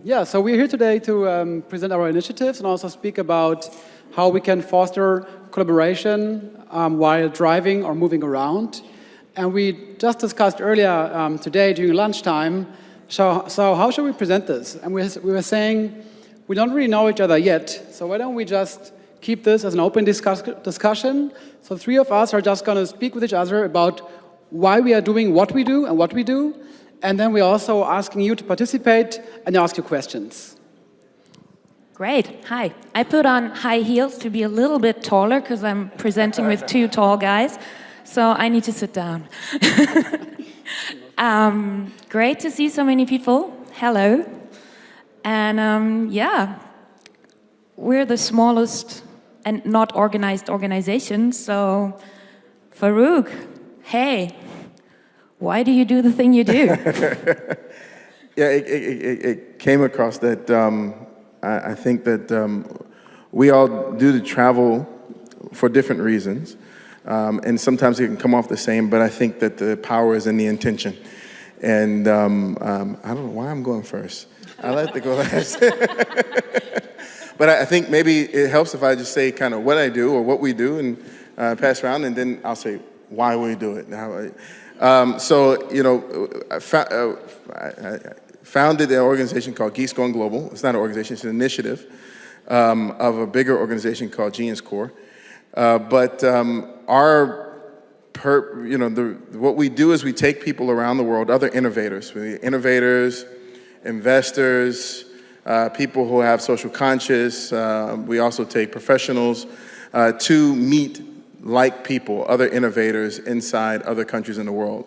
Yeah, so we're here today to present our initiatives and also speak about how we can foster collaboration while driving or moving around. And we just discussed earlier today during lunchtime, so how should we present this? And we were saying we don't really know each other yet, so why don't we just keep this as an open discussion? So three of us are just going to speak with each other about why we are doing what we do and what we do. And then we're also asking you to participate and ask you questions. Great. Hi. I put on high heels to be a little bit taller because I'm presenting with two tall guys. So I need to sit down. Great to see so many people. Hello. And yeah, we're the smallest and not organized organization. So Faruq, hey. Why do you do the thing you do? Yeah, it came across that I think that we all do the travel for different reasons. And sometimes it can come off the same, but I think that the power is in the intention. And I don't know why I'm going first. I like to go last. But I think maybe it helps if I just say kind of what I do or what we do and pass around, and then I'll say why we do it. So, you know, I founded an organization called GeeksGoneGlobal. It's not an organization, it's an initiative of a bigger organization called GeeksGoneGlobal. But what we do is we take people around the world, other innovators, investors, people who have social conscious. We also take professionals to meet like people, other innovators inside other countries in the world.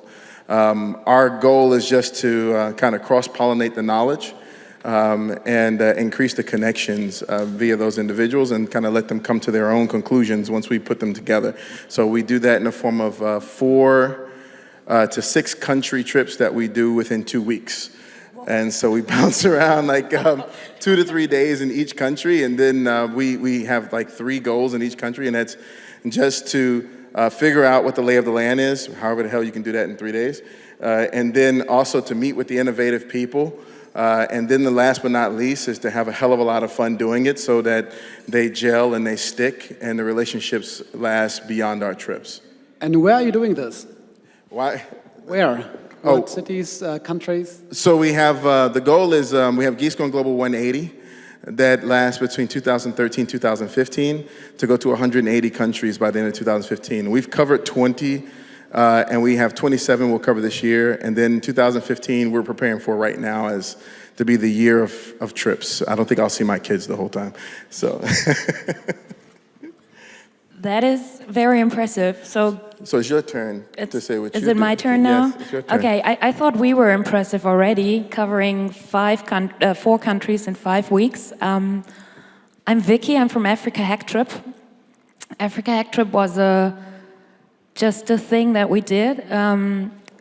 Our goal is just to kind of cross-pollinate the knowledge and increase the connections via those individuals and kind of let them come to their own conclusions once we put them together. So we do that in the form of 4 to 6 country trips that we do within 2 weeks. And so we bounce around like 2 to 3 days in each country, and then we have like 3 goals in each country, and that's just to figure out what the lay of the land is, however the hell you can do that in 3 days, and then also to meet with the innovative people, and then the last but not least is to have a hell of a lot of fun doing it so that they gel and they stick and the relationships last beyond our trips. And where are you doing this? Why? Where? What cities, countries? So we have, the goal is we have GeeksGoneGlobal 180. That lasts between 2013 2015 to go to 180 countries by the end of 2015. We've covered 20, and we have 27 we'll cover this year. And then 2015 we're preparing for right now as to be the year of trips. I don't think I'll see my kids the whole time. So. That is very impressive. So it's your turn to say what you do. Is it my turn now? Yes, it's your turn. Okay, I thought we were impressive already, covering 4 countries in 5 weeks. I'm Vicky, I'm from AfricaHackTrip. AfricaHackTrip was just a thing that we did.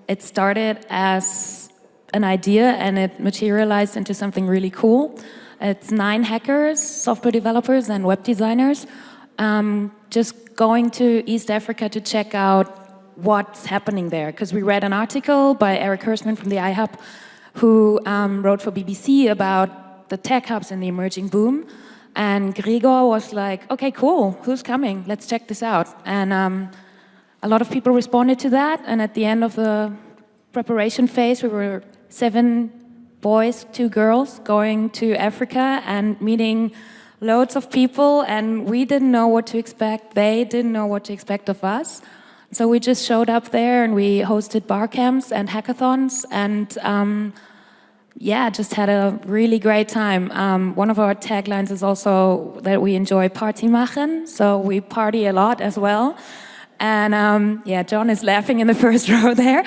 It started as an idea and it materialized into something really cool. It's 9 hackers, software developers and web designers. Just going to East Africa to check out what's happening there. Because we read an article by Eric Hirschman from the iHub who wrote for BBC about the tech hubs and the emerging boom. And Gregor was like, okay, cool, who's coming? Let's check this out. And a lot of people responded to that. And at the end of the preparation phase, we were 7 boys, 2 girls going to Africa and meeting loads of people, and we didn't know what to expect. They didn't know what to expect of us. So we just showed up there and we hosted bar camps and hackathons and yeah, just had a really great time. One of our taglines is also that we enjoy party machen, so we party a lot as well. And yeah, John is laughing in the first row there.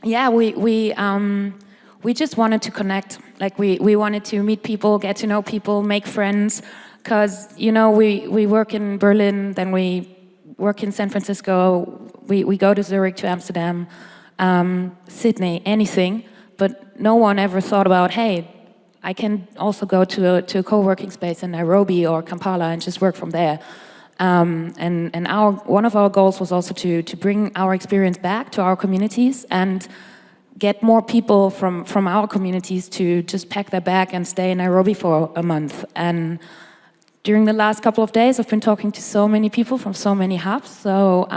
Yeah, we just wanted to connect. Like we wanted to meet people, get to know people, make friends. Because, you know, we work in Berlin, then we work in San Francisco, we go to Zurich, to Amsterdam, Sydney, anything. But no one ever thought about, hey, I can also go to a co-working space in Nairobi or Kampala and just work from there. And one of our goals was also to bring our experience back to our communities. And get more people from our communities to just pack their bag and stay in Nairobi for a month. And during the last couple of days, I've been talking to so many people from so many hubs. So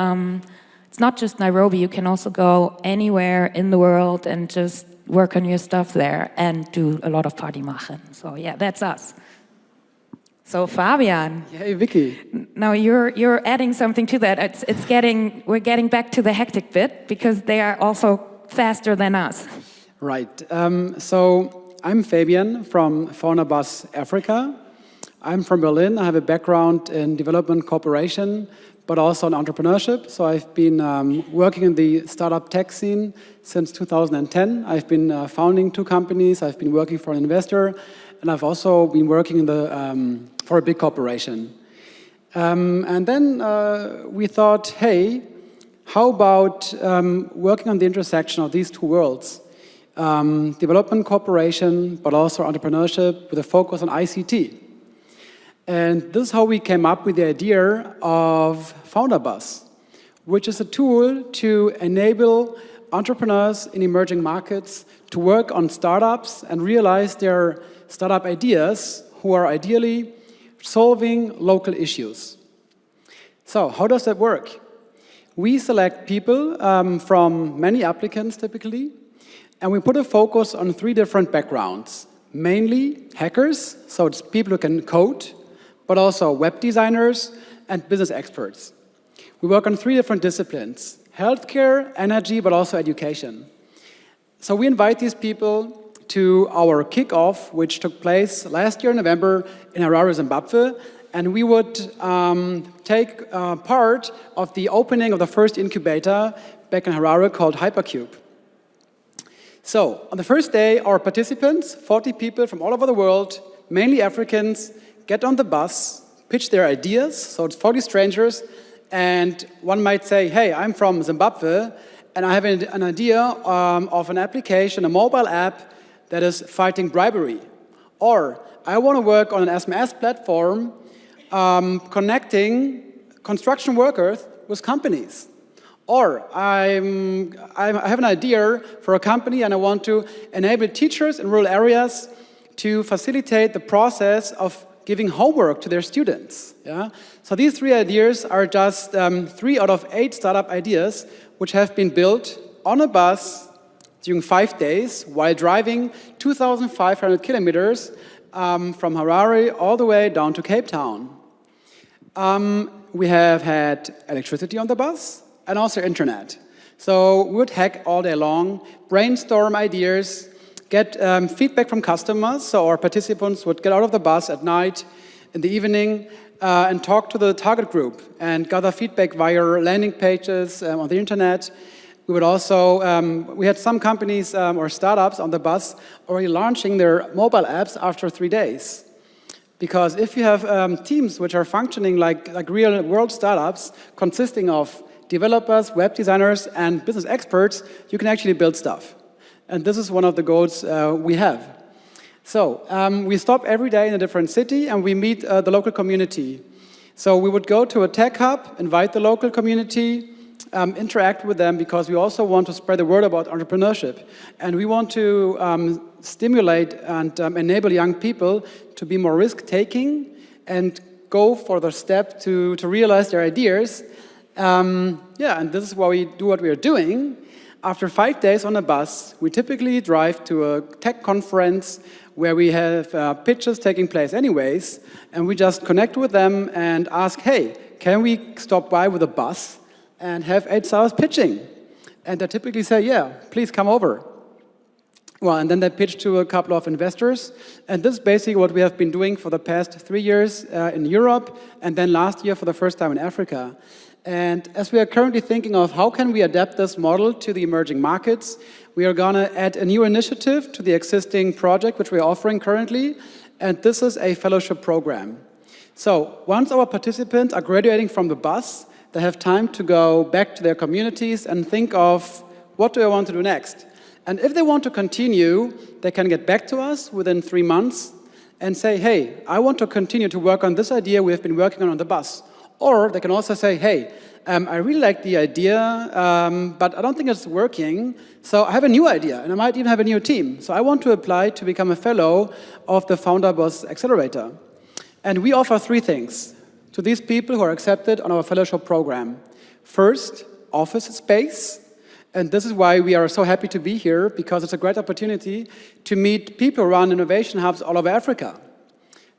it's not just Nairobi. You can also go anywhere in the world and just work on your stuff there and do a lot of party machen. So yeah, that's us. So Fabian. Hey, Vicky. Now you're adding something to that. We're getting back to the hectic bit because they are also faster than us. Right. So I'm Fabian from FounderBus Africa. I'm from Berlin. I have a background in development cooperation, but also in entrepreneurship. So I've been working in the startup tech scene since 2010. I've been founding 2 companies. I've been working for an investor, and I've also been working in for a big corporation. And then we thought, hey, how about working on the intersection of these 2 worlds? Development cooperation, but also entrepreneurship with a focus on ICT. And this is how we came up with the idea of FounderBus, which is a tool to enable entrepreneurs in emerging markets to work on startups and realize their startup ideas who are ideally solving local issues. So how does that work? We select people from many applicants typically, and we put a focus on 3 different backgrounds. Mainly hackers, so it's people who can code, but also web designers and business experts. We work on 3 different disciplines: healthcare, energy, but also education. So we invite these people to our kickoff, which took place last year in November in Harare, Zimbabwe, and we would take part of the opening of the first incubator back in Harare called Hypercube. So on the first day, our participants, 40 people from all over the world, mainly Africans, get on the bus, pitch their ideas, so it's 40 strangers, and one might say, hey, I'm from Zimbabwe, and I have an idea of an application, a mobile app that is fighting bribery. Or I want to work on an SMS platform connecting construction workers with companies. Or I have an idea for a company and I want to enable teachers in rural areas to facilitate the process of giving homework to their students. Yeah? So these 3 ideas are just 3 out of 8 startup ideas which have been built on a bus during 5 days while driving 2,500 kilometers from Harare all the way down to Cape Town. We have had electricity on the bus and also internet. So we would hack all day long, brainstorm ideas, get feedback from customers. So our participants would get out of the bus at night, in the evening, and talk to the target group and gather feedback via landing pages on the internet. We would also, we had some companies or startups on the bus already launching their mobile apps after 3 days. Because if you have teams which are functioning like real world startups consisting of developers, web designers, and business experts, you can actually build stuff. And this is one of the goals we have. So we stop every day in a different city and we meet the local community. So we would go to a tech hub, invite the local community, interact with them because we also want to spread the word about entrepreneurship. And we want to stimulate and enable young people to be more risk-taking and go for the step to realize their ideas. And this is why we do what we are doing. After 5 days on a bus, we typically drive to a tech conference where we have pitches taking place anyways, and we just connect with them and ask, hey, can we stop by with a bus and have 8 hours pitching? And they typically say, yeah, please come over. Well, and then they pitch to a couple of investors, and this is basically what we have been doing for the past 3 years in Europe, and then last year for the first time in Africa. And as we are currently thinking of how can we adapt this model to the emerging markets, we are going to add a new initiative to the existing project which we are offering currently, and this is a fellowship program. So once our participants are graduating from the bus, they have time to go back to their communities and think of what do I want to do next. And if they want to continue, they can get back to us within 3 months and say, hey, I want to continue to work on this idea we have been working on the bus. Or they can also say, hey, I really like the idea, but I don't think it's working, so I have a new idea, and I might even have a new team. So I want to apply to become a fellow of the FounderBus Accelerator. And we offer 3 things to these people who are accepted on our fellowship program. First, office space. And this is why we are so happy to be here, because it's a great opportunity to meet people who run innovation hubs all over Africa.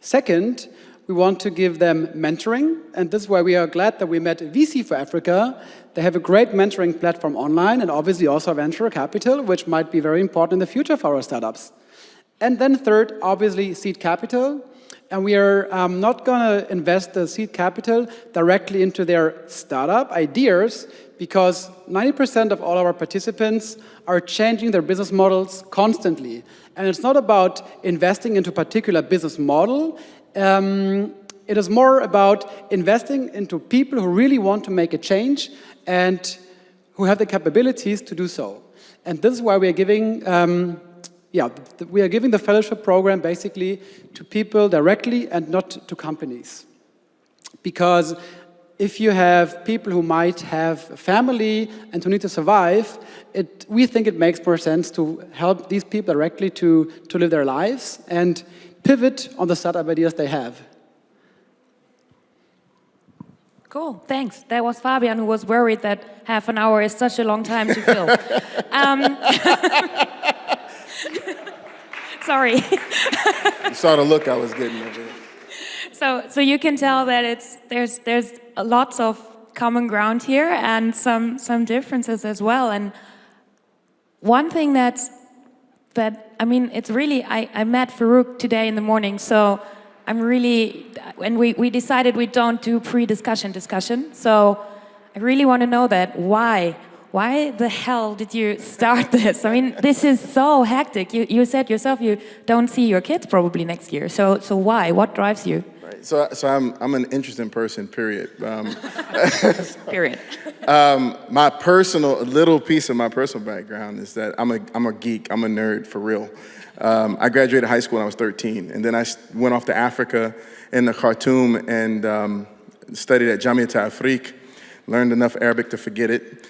Second, we want to give them mentoring, and this is why we are glad that we met VC for Africa. They have a great mentoring platform online, and obviously also venture capital, which might be very important in the future for our startups. And then third, obviously, seed capital. And we are not going to invest the seed capital directly into their startup ideas, because 90% of all our participants are changing their business models constantly. And it's not about investing into a particular business model. It is more about investing into people who really want to make a change and who have the capabilities to do so. And this is why we are giving, we are giving the fellowship program basically to people directly and not to companies. Because if you have people who might have a family and who need to survive, we think it makes more sense to help these people directly to live their lives and pivot on the startup ideas they have. Cool, thanks. That was Fabian, who was worried that half an hour is such a long time to fill. Sorry. You saw the look I was getting over there. So you can tell that there's lots of common ground here and some differences as well. And one thing I mean, it's really, I met Faruq today in the morning, so I'm really, and we decided we don't do pre-discussion. So I really want to know that, why the hell did you start this? I mean, this is so hectic. You said yourself you don't see your kids probably next year. So why? What drives you? Right. So I'm an interesting person, period. Period. A little piece of my personal background is that I'm a geek. I'm a nerd for real. I graduated high school when I was 13, and then I went off to Africa in the Khartoum and studied at Jamiat Afrique, learned enough Arabic to forget it.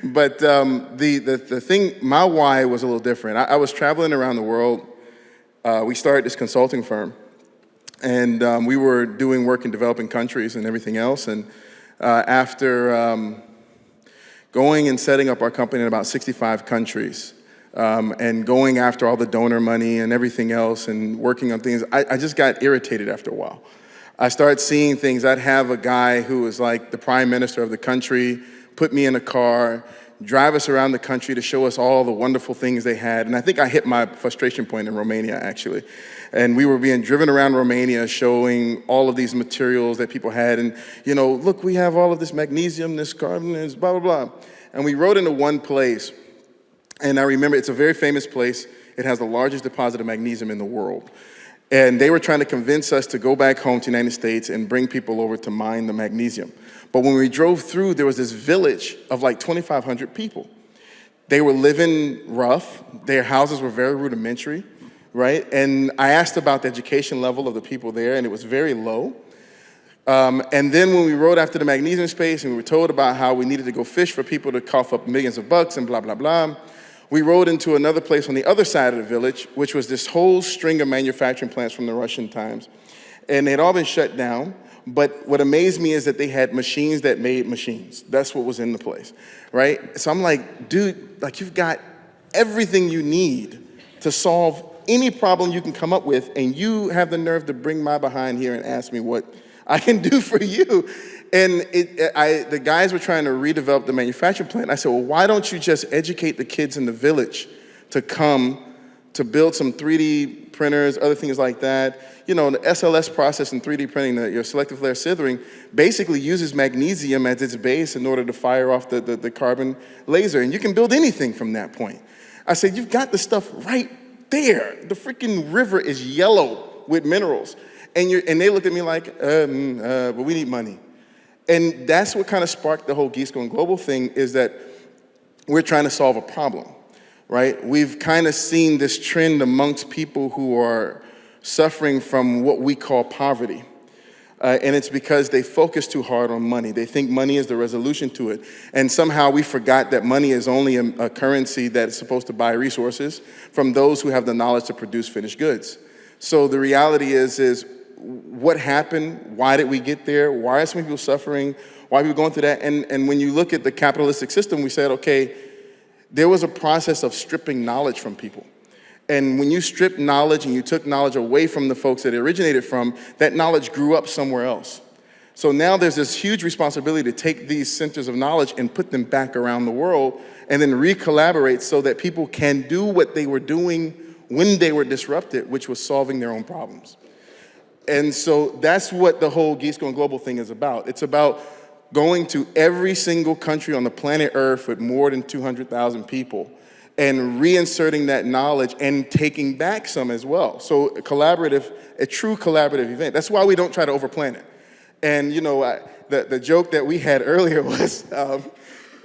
But the thing, my why was a little different. I was traveling around the world. We started this consulting firm, and we were doing work in developing countries and everything else. And after going and setting up our company in about 65 countries, and going after all the donor money and everything else and working on things, I just got irritated after a while. I started seeing things. I'd have a guy who was like the prime minister of the country put me in a car, drive us around the country to show us all the wonderful things they had. And I think I hit my frustration point in Romania, actually. And we were being driven around Romania showing all of these materials that people had. And, you know, look, we have all of this magnesium, this carbon, this blah, blah, blah. And we rode into one place. And I remember it's a very famous place. It has the largest deposit of magnesium in the world. And they were trying to convince us to go back home to the United States and bring people over to mine the magnesium. But when we drove through, there was this village of like 2,500 people. They were living rough. Their houses were very rudimentary, right? And I asked about the education level of the people there, and it was very low. And then when we rode after the magnesium space, and we were told about how we needed to go fish for people to cough up millions of bucks and blah, blah, blah, we rode into another place on the other side of the village, which was this whole string of manufacturing plants from the Russian times. And they had all been shut down. But what amazed me is that they had machines that made machines. That's what was in the place, right? So I'm like, dude, like you've got everything you need to solve any problem you can come up with, and you have the nerve to bring my behind here and ask me what I can do for you. And the guys were trying to redevelop the manufacturing plant. I said, well, why don't you just educate the kids in the village to come to build some 3D printers, other things like that. You know, the SLS process in 3D printing, your selective layer scissoring, basically uses magnesium as its base in order to fire off the carbon laser. And you can build anything from that point. I said, you've got the stuff right there. The freaking river is yellow with minerals. And they looked at me like, but we need money. And that's what kind of sparked the whole GeeksGoneGlobal thing, is that we're trying to solve a problem, right? We've kind of seen this trend amongst people who are suffering from what we call poverty. And it's because they focus too hard on money. They think money is the resolution to it. And somehow we forgot that money is only a currency that's supposed to buy resources from those who have the knowledge to produce finished goods. So the reality is what happened? Why did we get there? Why are so many people suffering? Why are we going through that? And when you look at the capitalistic system, we said, okay, there was a process of stripping knowledge from people. And when you stripped knowledge and you took knowledge away from the folks that it originated from, that knowledge grew up somewhere else. So now there's this huge responsibility to take these centers of knowledge and put them back around the world and then re-collaborate so that people can do what they were doing when they were disrupted, which was solving their own problems. And so that's what the whole GeeksGoneGlobal thing is about. It's about going to every single country on the planet Earth with more than 200,000 people and reinserting that knowledge and taking back some as well. So a true collaborative event. That's why we don't try to overplan it. And you know, the joke that we had earlier was,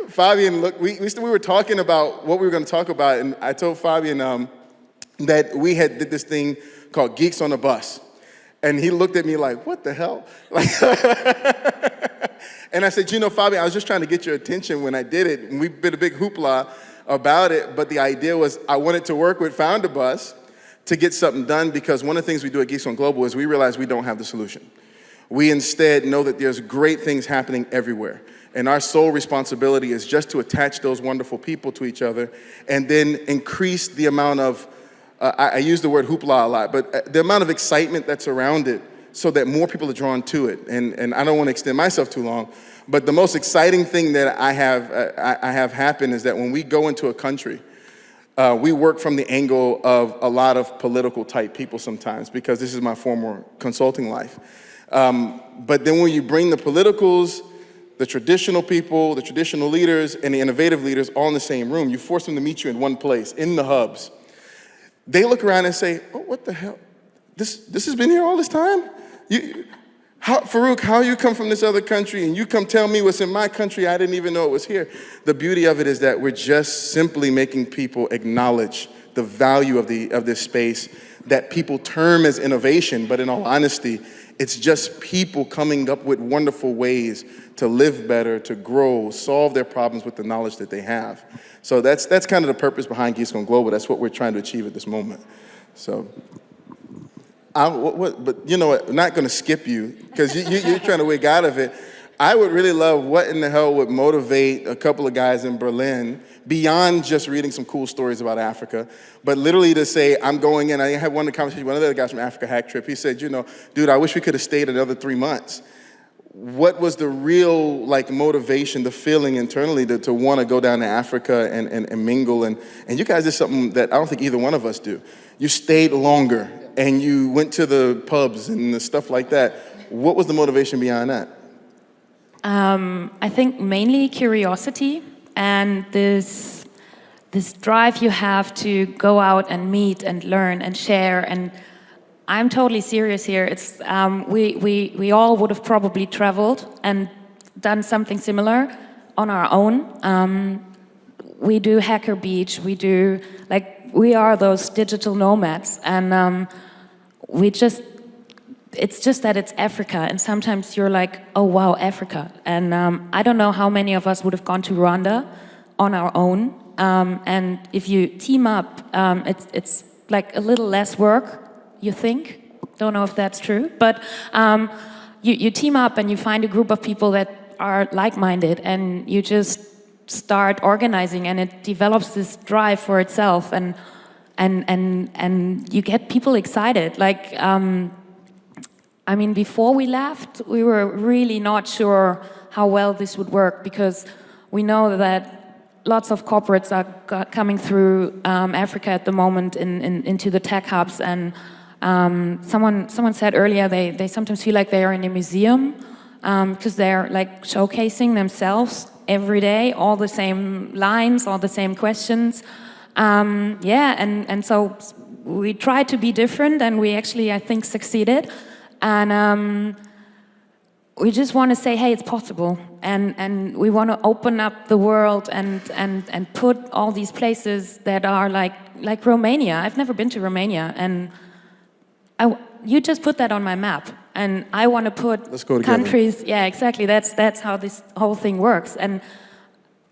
Fabian, look, we were talking about what we were gonna talk about, and I told Fabian that we did this thing called Geeks on the Bus. And he looked at me like, what the hell? Like, and I said, you know, Fabian, I was just trying to get your attention when I did it, and we did a big hoopla about it, but the idea was I wanted to work with FounderBus to get something done, because one of the things we do at GeeksGoneGlobal is we realize we don't have the solution. We instead know that there's great things happening everywhere, and our sole responsibility is just to attach those wonderful people to each other and then increase the amount of, I use the word hoopla a lot, but the amount of excitement that's around it so that more people are drawn to it. And I don't want to extend myself too long, but the most exciting thing that I have happen is that when we go into a country, we work from the angle of a lot of political type people sometimes, because this is my former consulting life. But then when you bring the politicals, the traditional people, the traditional leaders, and the innovative leaders all in the same room, you force them to meet you in one place, in the hubs. They look around and say, oh, what the hell? This has been here all this time? Faruq, how you come from this other country and you come tell me what's in my country? I didn't even know it was here. The beauty of it is that we're just simply making people acknowledge the value of this space that people term as innovation, but in all honesty, it's just people coming up with wonderful ways to live better, to grow, solve their problems with the knowledge that they have. So that's kind of the purpose behind GeeksGoneGlobal. That's what we're trying to achieve at this moment. So. But you know what, I'm not going to skip you, because you're trying to wig out of it. I would really love what in the hell would motivate a couple of guys in Berlin, beyond just reading some cool stories about Africa, but literally to say, I'm going in. I had one conversation with one of the other guys from AfricaHackTrip. He said, you know, dude, I wish we could have stayed another 3 months. What was the real motivation, the feeling internally to want to go down to Africa and mingle? And you guys did something that I don't think either one of us do. You stayed longer. And you went to the pubs and the stuff like that. What was the motivation behind that? I think mainly curiosity and this drive you have to go out and meet and learn and share. And I'm totally serious here. It's we all would have probably traveled and done something similar on our own. We do Hacker Beach. We are those digital nomads, and it's just that it's Africa, and sometimes you're like, oh wow, Africa. And I don't know how many of us would have gone to Rwanda on our own. And if you team up, it's like a little less work, you think. Don't know if that's true, but you team up and you find a group of people that are like-minded, and you just start organizing, and it develops this drive for itself, and you get people excited. I mean, before we left, we were really not sure how well this would work, because we know that lots of corporates are coming through Africa at the moment into the tech hubs, and someone said earlier they sometimes feel like they are in a museum, because they're showcasing themselves every day, all the same lines, all the same questions. And so we tried to be different, and we actually, I think, succeeded. And we just want to say, hey, it's possible. And we want to open up the world and put all these places that are like Romania. I've never been to Romania, and you just put that on my map, and I want to put Let's go together. countries. Yeah, exactly. That's how this whole thing works. And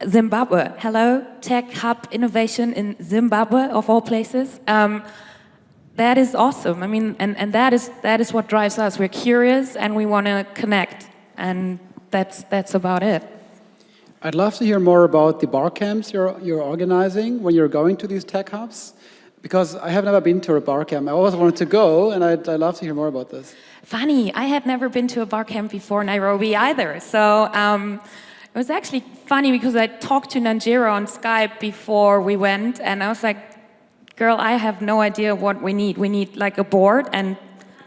Zimbabwe, hello, tech hub innovation in Zimbabwe of all places. That is awesome. I mean, and that is what drives us. We're curious and we want to connect, and that's about it. I'd love to hear more about the bar camps you're organizing when you're going to these tech hubs, because I have never been to a bar camp. I always wanted to go, and I'd love to hear more about this. Funny, I had never been to a bar camp before Nairobi either. So it was actually funny because I talked to Nanjira on Skype before we went, and I was like, girl, I have no idea what we need. We need like a board and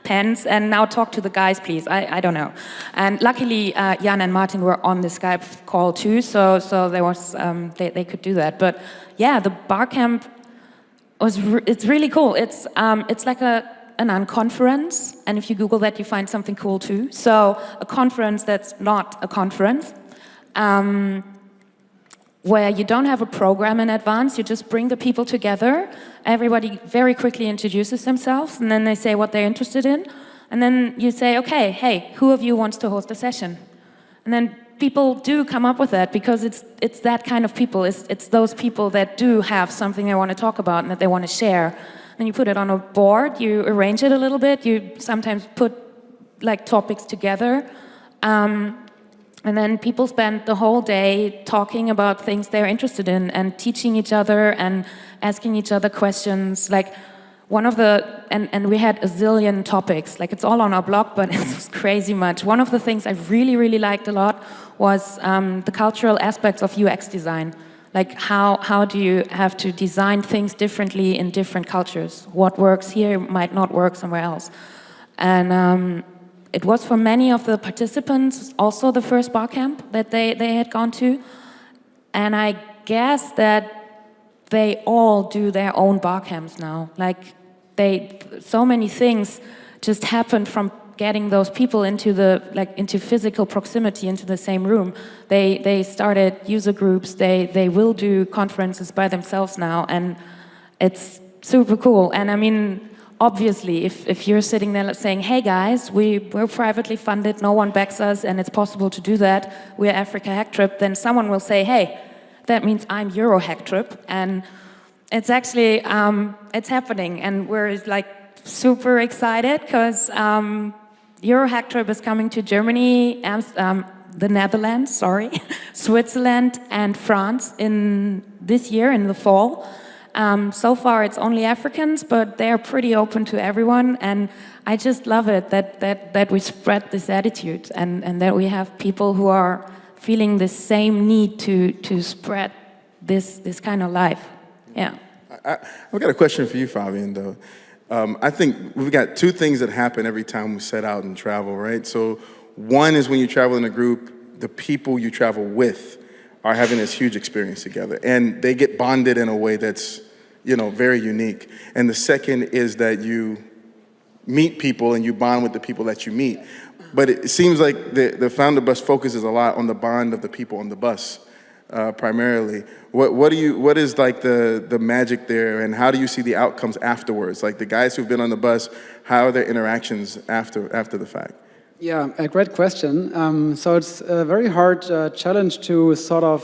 pens, and now talk to the guys, please. I don't know. And luckily, Jan and Martin were on the Skype call too, so there was they could do that. But yeah, the bar camp it's really cool. It's like an unconference, and if you Google that, you find something cool too. So a conference that's not a conference, where you don't have a program in advance. You just bring the people together. Everybody very quickly introduces themselves, and then they say what they're interested in. And then you say, okay, hey, who of you wants to host a session? And then people do come up with that, because it's that kind of people. It's those people that do have something they want to talk about and that they want to share. Then you put it on a board, you arrange it a little bit, you sometimes put like topics together. And then people spend the whole day talking about things they're interested in and teaching each other and asking each other questions. Like one of the, and we had a zillion topics, like it's all on our blog, but it's crazy much. One of the things I really, really liked a lot was the cultural aspects of UX design. Like how do you have to design things differently in different cultures? What works here might not work somewhere else. And it was for many of the participants also the first bar camp that they had gone to. And I guess that they all do their own bar camps now. Like so many things just happened from getting those people into physical proximity, into the same room. They started user groups, they will do conferences by themselves now, and it's super cool. And I mean, obviously, if you're sitting there saying, hey guys, we're privately funded, no one backs us, and it's possible to do that, we're AfricaHackTrip, then someone will say, hey, that means I'm EuroHackTrip, and it's actually, it's happening, and we're like super excited, because EuroHackTrip is coming to Germany, the Netherlands, Switzerland and France in this year, in the fall. So far it's only Africans, but they're pretty open to everyone, and I just love it that we spread this attitude, and that we have people who are feeling the same need to spread this kind of life. Yeah. I've got a question for you, Fabian, though. I think we've got two things that happen every time we set out and travel, right? So one is when you travel in a group, the people you travel with are having this huge experience together, and they get bonded in a way that's, very unique. And the second is that you meet people and you bond with the people that you meet. But it seems like the FounderBus focuses a lot on the bond of the people on the bus, primarily. What is like the magic there, and how do you see the outcomes afterwards? Like the guys who've been on the bus, how are their interactions after the fact? Yeah, a great question. So it's a very hard challenge to sort of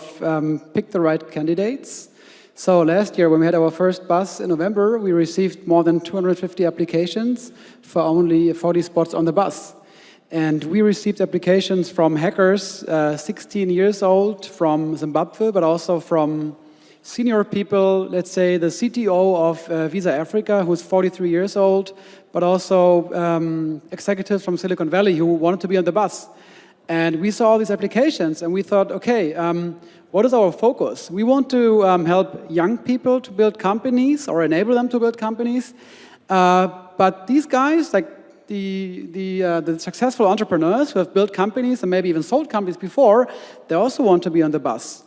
pick the right candidates. So last year, when we had our first bus in November, we received more than 250 applications for only 40 spots on the bus. And we received applications from hackers, 16 years old, from Zimbabwe, but also from senior people, let's say the CTO of Visa Africa, who's 43 years old, but also executives from Silicon Valley who wanted to be on the bus. And we saw all these applications, and we thought, okay, what is our focus? We want to help young people to build companies or enable them to build companies. But these guys, like the successful entrepreneurs who have built companies and maybe even sold companies before, they also want to be on the bus.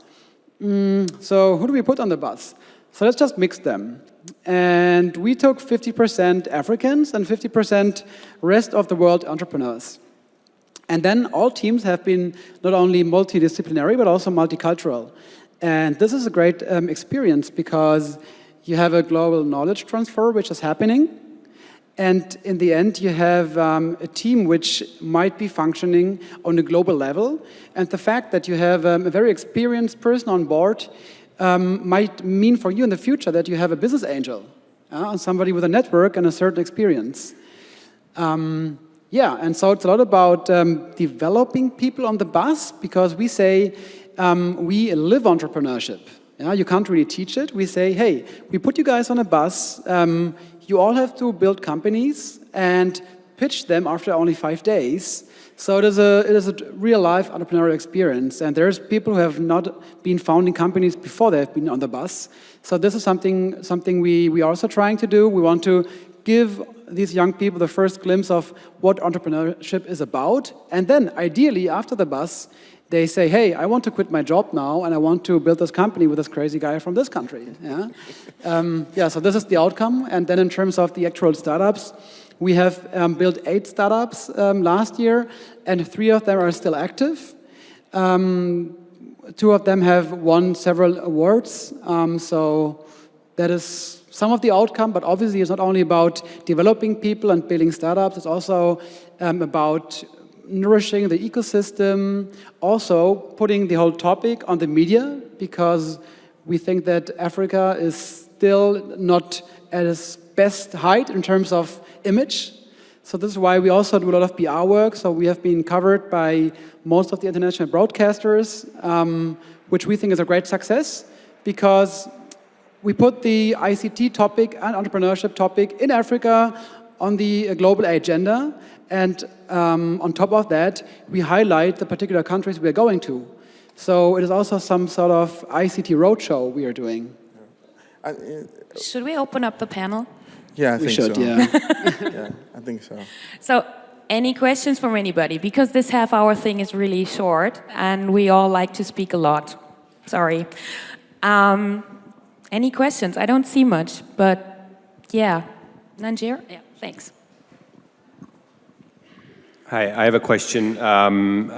So who do we put on the bus? So let's just mix them. And we took 50% Africans and 50% rest of the world entrepreneurs. And then all teams have been not only multidisciplinary, but also multicultural. And this is a great experience, because you have a global knowledge transfer, which is happening. And in the end, you have a team which might be functioning on a global level. And the fact that you have a very experienced person on board might mean for you in the future that you have a business angel, somebody with a network and a certain experience. Yeah, and so it's a lot about developing people on the bus, because we say we live entrepreneurship. You can't really teach it. We say, hey, we put you guys on a bus. You all have to build companies and pitch them after only 5 days. So it is a real-life entrepreneurial experience. And there's people who have not been founding companies before they have been on the bus. So this is something we are also trying to do. We want to give these young people the first glimpse of what entrepreneurship is about. And then, ideally, after the bus, they say, hey, I want to quit my job now, and I want to build this company with this crazy guy from this country. Yeah, so this is the outcome. And then in terms of the actual startups, we have built 8 startups last year, and 3 of them are still active. 2 of them have won several awards. So that is some of the outcome, but obviously it's not only about developing people and building startups, it's also about nourishing the ecosystem, also putting the whole topic on the media, because we think that Africa is still not at its best height in terms of image. So this is why we also do a lot of PR work. So we have been covered by most of the international broadcasters, which we think is a great success, because we put the ICT topic and entrepreneurship topic in Africa on the global agenda. And on top of that, we highlight the particular countries we are going to. So it is also some sort of ICT roadshow we are doing. Should we open up the panel? Yeah, I think should, so. Yeah. Yeah, I think so. So, any questions from anybody? Because this half-hour thing is really short, and we all like to speak a lot. Sorry. Any questions? I don't see much, but yeah. Nanjir? Yeah, thanks. Hi, I have a question. I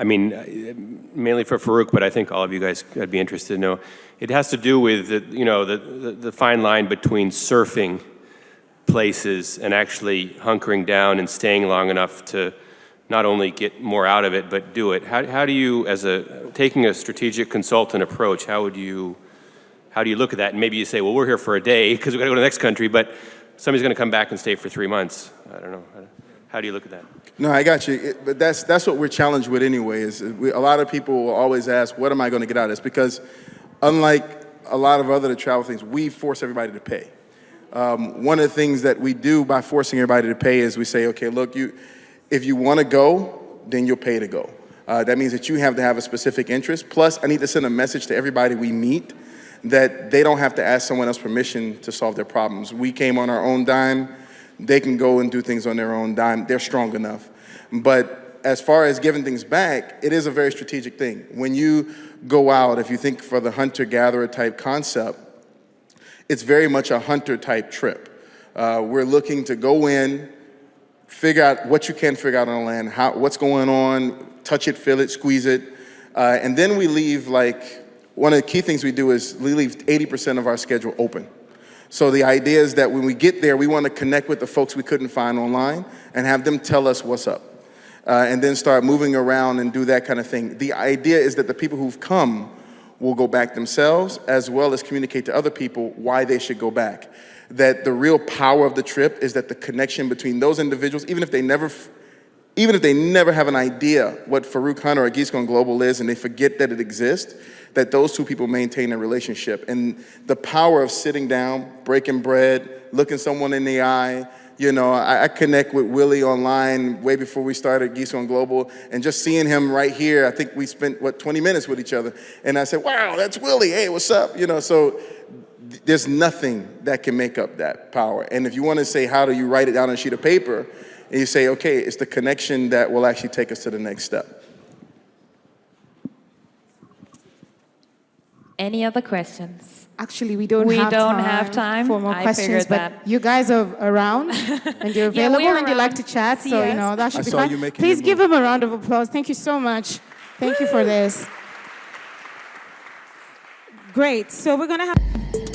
mean, mainly for Faruq, but I think all of you guys would be interested to know. It has to do with the fine line between surfing places and actually hunkering down and staying long enough to not only get more out of it, but do it. How do you, taking a strategic consultant approach, how do you look at that? And maybe you say, well, we're here for a day because we've got to go to the next country, but somebody's going to come back and stay for 3 months. I don't know. How do you look at that? No, I got you. But that's what we're challenged with anyway. A lot of people will always ask, what am I going to get out of this? Because unlike a lot of other travel things, we force everybody to pay. One of the things that we do by forcing everybody to pay is we say, okay, look, if you want to go, then you'll pay to go. That means that you have to have a specific interest. Plus, I need to send a message to everybody we meet that they don't have to ask someone else permission to solve their problems. We came on our own dime. They can go and do things on their own dime. They're strong enough. But as far as giving things back, it is a very strategic thing. When you go out, if you think for the hunter-gatherer type concept, it's very much a hunter type trip. We're looking to go in, figure out what you can figure out on land, what's going on, touch it, feel it, squeeze it. And then we leave, one of the key things we do is we leave 80% of our schedule open. So the idea is that when we get there, we want to connect with the folks we couldn't find online and have them tell us what's up. And then start moving around and do that kind of thing. The idea is that the people who've come will go back themselves, as well as communicate to other people why they should go back. That the real power of the trip is that the connection between those individuals, even if they never have an idea what Faruq Hunter or GeeksGoneGlobal is and they forget that it exists, that those two people maintain a relationship. And the power of sitting down, breaking bread, looking someone in the eye. I connect with Willie online way before we started GeeksGoneGlobal, and just seeing him right here, I think we spent, 20 minutes with each other. And I said, wow, that's Willie, hey, what's up? So there's nothing that can make up that power. And if you want to say, how do you write it down on a sheet of paper? And you say, okay, it's the connection that will actually take us to the next step. Any other questions? Actually, we don't have time for more questions, but you guys are around and you're available and you like to chat, so that should be fun. Please give him a round of applause. Thank you so much. Thank you for this. Great. So we're going to have...